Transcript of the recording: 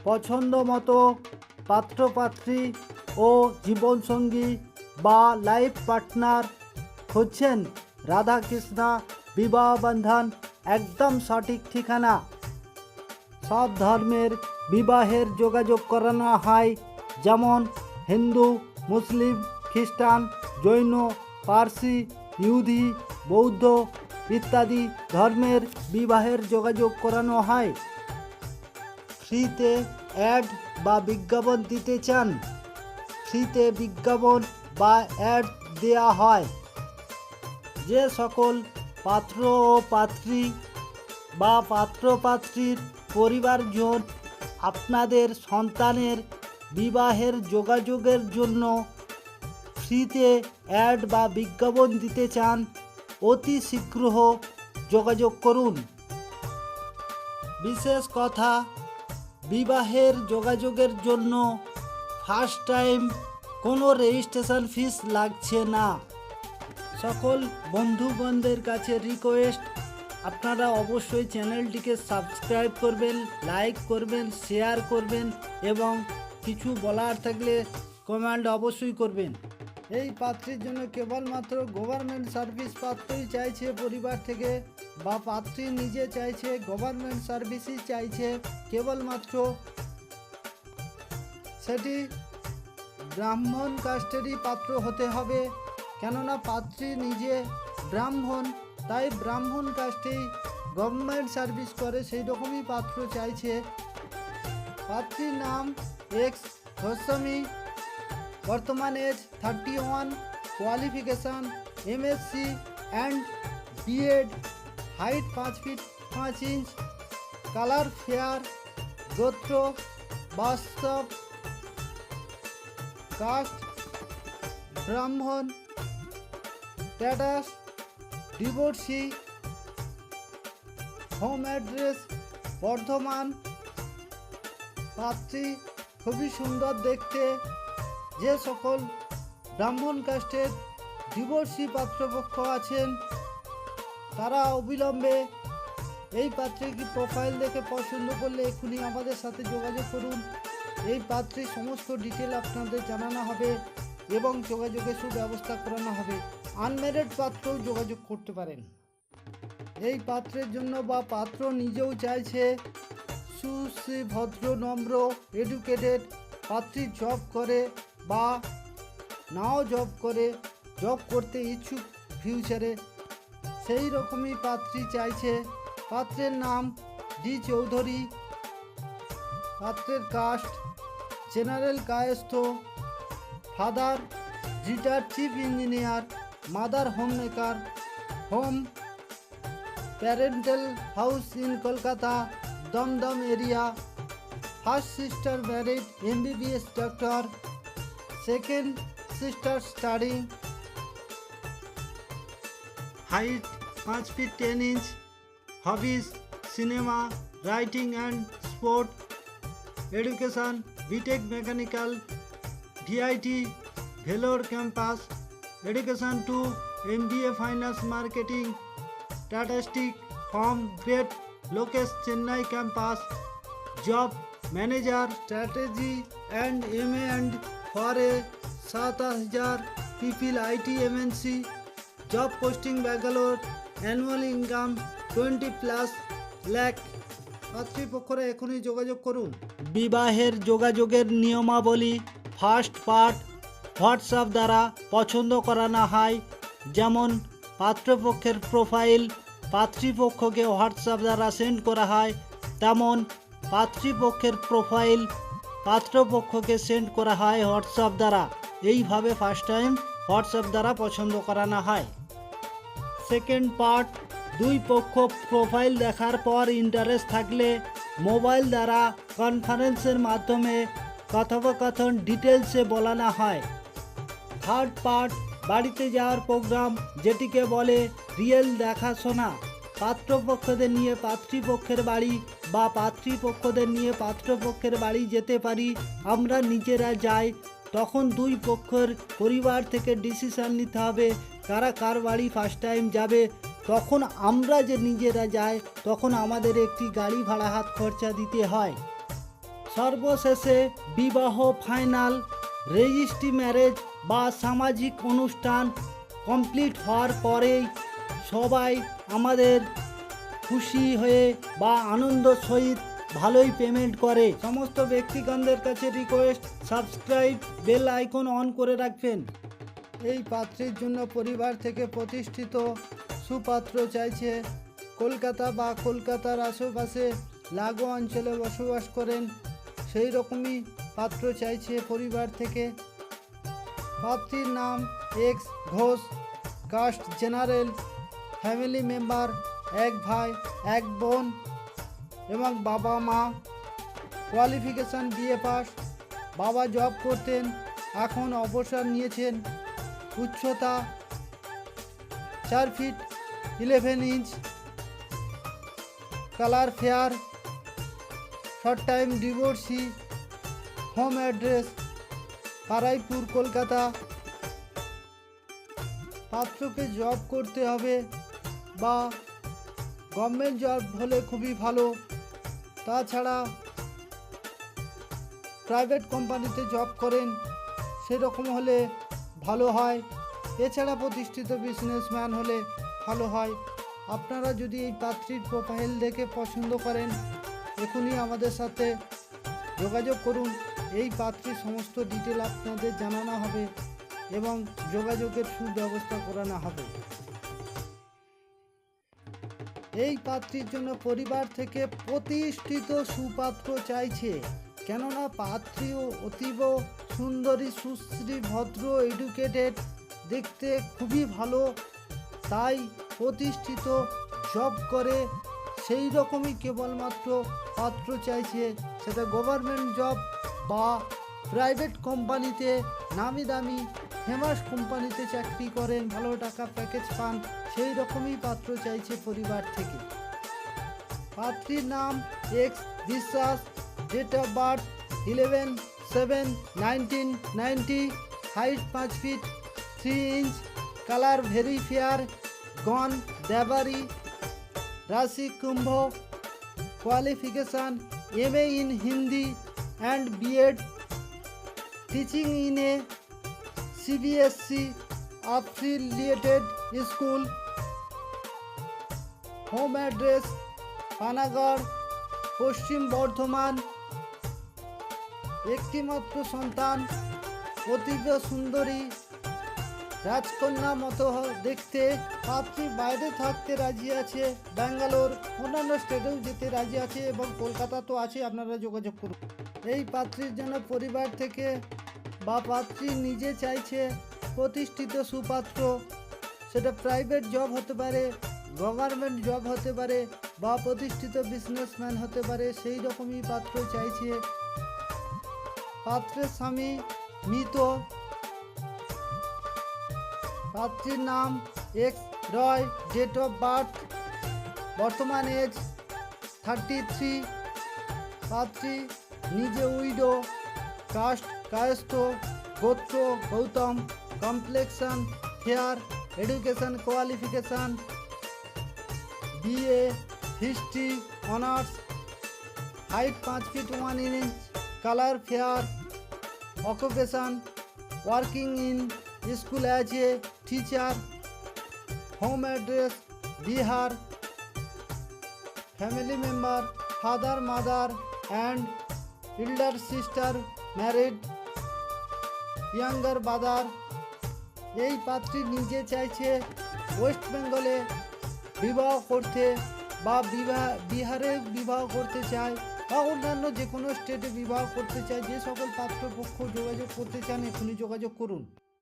পছন্দ মতো পাত্রপাত্রী ও জীবনসঙ্গী বা লাইফ পার্টনার খুঁজছেন? রাধাকৃষ্ণা বিবাহ বন্ধন একদম সঠিক ঠিকানা। সব ধর্মের বিবাহের যোগাযোগ করানো হয়, যেমন হিন্দু, মুসলিম, খ্রিস্টান, জৈন, পার্সি, ইহুদি, বৌদ্ধ ইত্যাদি ধর্মের বিবাহের যোগাযোগ করানো হয়। ফ্রিতে অ্যাড বা বিজ্ঞাপন দিতে চান? ফ্রিতে বিজ্ঞাপন বা অ্যাড দেয়া হয়। যে সকল পাত্র ও পাত্রী বা পাত্রপাত্রীর পরিবারজন আপনাদের সন্তানের বিবাহের যোগাযোগের জন্য ফ্রিতে অ্যাড বা বিজ্ঞাপন দিতে চান, অতি শীঘ্র যোগাযোগ করুন। বিশেষ কথা, বিবাহের যোগাযোগের জন্য ফার্স্ট টাইম কোনো রেজিস্ট্রেশন ফিস লাগছে না। সকল বন্ধুগণদের কাছে রিকোয়েস্ট, আপনারা অবশ্যই চ্যানেলটিকে সাবস্ক্রাইব করবেন, লাইক করবেন, শেয়ার করবেন এবং কিছু বলার থাকলে কমেন্ট অবশ্যই করবেন। এই পাত্রীর জন্য কেবলমাত্র গভর্নমেন্ট সার্ভিস পাত্রই চাইছে পরিবার থেকে, বা পাত্রী নিজে চাইছে, গভর্নমেন্ট সার্ভিসই চাইছে, কেবলমাত্র সেটি ব্রাহ্মণ কাস্টেরই পাত্র হতে হবে। কেননা পাত্রী নিজে ব্রাহ্মণ, তাই ব্রাহ্মণ কাস্টেই গভর্নমেন্ট সার্ভিস করে সেই রকমই পাত্র চাইছে। পাত্রীর নাম এক্স গোস্বামী, বর্তমান age 31, qualification MSc and BEd, height 5 feet 5 inch, colour fair, গোত্র বাস্তব, caste Brahmin, status divorcee, home address Bardhaman. পাত্রী খুবই সুন্দর দেখতে। যে সকল ব্রাহ্মণ কাস্টের ডিভোর্সি পাত্রপক্ষ আছেন তারা অবিলম্বে এই পাত্রীর প্রোফাইল দেখে পছন্দ করলে এখনই আমাদের সাথে যোগাযোগ করুন। এই পাত্রীর সমস্ত ডিটেল আপনাদের জানানো হবে এবং যোগাযোগের সুব্যবস্থা করানো হবে। আনম্যারিড পাত্রও যোগাযোগ করতে পারেন। এই পাত্রের জন্য বা পাত্র নিজেও চাইছে সুশ্রী, ভদ্র, নম্র, এডুকেটেড। পাত্রী জব করে বা নাও জব করে, জব করতে ইচ্ছুক ফিউচারে, সেই রকমই পাত্রী চাইছে। পাত্রের নাম ডি চৌধুরী, পাত্রের caste general Kayastha, father retired chief engineer, mother home maker, home parental house in Kolkata, Dumdum area. First sister married MBBS doctor, second sister studying, height 5 feet 10 inch, hobbies cinema, writing and sport, education BTech mechanical, VIT Vellore campus, education to MBA finance marketing, statistic from great lakes Chennai campus, job manager strategy and MA and for a 7000 people IT MNC, job posting Bangalore, annual income 20+ lakh. পাত্রীপক্ষরা এখনই যোগাযোগ করুন। বিবাহের যোগাযোগের নিয়মাবলী first part WhatsApp দ্বারা পছন্দ করানো হয়। যেমন পাত্রপক্ষের প্রোফাইল পাত্রীপক্ষকে হোয়াটসঅ্যাপ দ্বারা সেন্ড করা হয়, তেমন পাত্রীপক্ষের প্রোফাইল পাত্রপক্ষকে সেন্ড করা হয় হোয়াটসঅ্যাপ দ্বারা। এইভাবে ফার্স্ট টাইম হোয়াটসঅ্যাপ দ্বারা পছন্দ করানো হয়। সেকেন্ড পার্ট, দুই পক্ষ প্রোফাইল দেখার পর ইন্টারেস্ট থাকলে মোবাইল দ্বারা কনফারেন্সের মাধ্যমে কথোপকথন ডিটেলসে বলানো হয়। থার্ড পার্ট, বাড়িতে যাওয়ার প্রোগ্রাম, যেটিকে বলে রিয়েল দেখাশোনা। পাত্রপক্ষদের নিয়ে পাত্রীপক্ষের বাড়ি বা পাত্রীপক্ষদের নিয়ে পাত্রপক্ষের বাড়ি যেতে পারি, আমরা নিজেরা যাই। তখন দুই পক্ষের পরিবার থেকে ডিসিশন নিতে হবে কারা কার বাড়ি ফার্স্ট টাইম যাবে। তখন আমরা যে নিজেরা যাই, তখন আমাদের একটি গাড়ি ভাড়া হাত খরচা দিতে হয়। সর্বশেষে বিবাহ ফাইনাল, রেজিস্ট্রি ম্যারেজ বা সামাজিক অনুষ্ঠান কমপ্লিট হওয়ার পরেই সবাই আমাদের খুশি হয়ে বা আনন্দ সহিত ভালোই পেমেন্ট করে। সমস্ত ব্যক্তিগণদের কাছে request, subscribe, bell icon on করে রাখবেন। এই পাত্রের জন্য পরিবার থেকে প্রতিষ্ঠিত সুপাত্র চাইছে। কলকাতা বা কলকাতার আশেপাশে লাগোয়া অঞ্চলে বসবাস করেন সেই রকমই পাত্র চাইছে পরিবার থেকে। পাত্রীর নাম X Ghosh, caste general, family member এক ভাই এক বোন এবং বাবা মা। Qualification BA pass. বাবা জব করতেন, এখন অবসর নিয়েছেন। উচ্চতা 4 feet 11 inch. Colour fair. Short time divorcee. Home address Paraipur, Kolkata. পাত্রকে জব করতে হবে বা গভর্নমেন্ট জব হলে খুবই ভালো। তাছাড়া প্রাইভেট কোম্পানিতে জব করেন সেরকম হলে ভালো হয়। এছাড়া প্রতিষ্ঠিত বিজনেসম্যান হলে ভালো হয়। আপনারা যদি এই পাত্রীর প্রোফাইল দেখে পছন্দ করেন এখনই আমাদের সাথে যোগাযোগ করুন। এই পাত্রীর সমস্ত ডিটেল আপনাদের জানানো হবে এবং যোগাযোগের সুব্যবস্থা করানো হবে। এই পাত্রীর জন্য পরিবার থেকে প্রতিষ্ঠিত সুপাত্র চাইছে, কেননা পাত্রীও অতীব সুন্দরী, সুশ্রী, ভদ্র, এডুকেটেড, দেখতে খুবই ভালো, তাই প্রতিষ্ঠিত জব করে সেই রকমই কেবলমাত্র পাত্র চাইছে। সেটা গভর্নমেন্ট জব বা প্রাইভেট কোম্পানিতে, নামি দামি ফেমাস কোম্পানিতে চাকরি করেন, ভালো টাকা প্যাকেজ পান, সেই রকমই পাত্র চাইছে পরিবার থেকে। পাত্রীর নাম X Biswas, date of birth 11/7/1990, height 5 feet 3 inch, colour very fair, গন দেবারি, রাশি কুম্ভ, qualification MA in Hindi and B.Ed, teaching in a CBSE affiliated school, home address Panagarh, পশ্চিম বর্ধমান। একটিমাত্র সন্তান, অতীব সুন্দরী, রাজকন্যা মতো দেখতে। পাত্রী বাইরে থাকতে রাজি আছে, ব্যাঙ্গালোর, অন্যান্য স্টেটেও যেতে রাজি আছে এবং কলকাতা তো আছে, আপনারা যোগাযোগ করুন। এই পাত্রীর জন্য পরিবার থেকে বা পাত্রী নিজে চাইছে প্রতিষ্ঠিত সুপাত্র। সেটা প্রাইভেট জব হতে পারে, গভর্নমেন্ট জব হতে পারে বা প্রতিষ্ঠিত বিজনেসম্যান হতে পারে, সেই রকমই পাত্র চাইছে। পাত্রের স্বামী মৃত। পাত্রীর নাম X Roy, date of birth, বর্তমান এজ 33। পাত্রী নিজে উইডো, কাস্ট কায়স্থ, গোত্র Gautam, complexion fair, education qualification BA history honours, height 5 feet 1 inch, colour fair, occupation working in school as a teacher, home address Bihar. Family member father, mother and elder sister married, younger brother. এই পাত্রী নিজে চাইছে West বেঙ্গলে বিবাহ করতে বা বিহারে বিবাহ করতে চায় বা অন্যান্য যে কোনো স্টেটে বিবাহ করতে চায়। যে সকল পাত্রপক্ষ যোগাযোগ করতে চান এখনই যোগাযোগ করুন।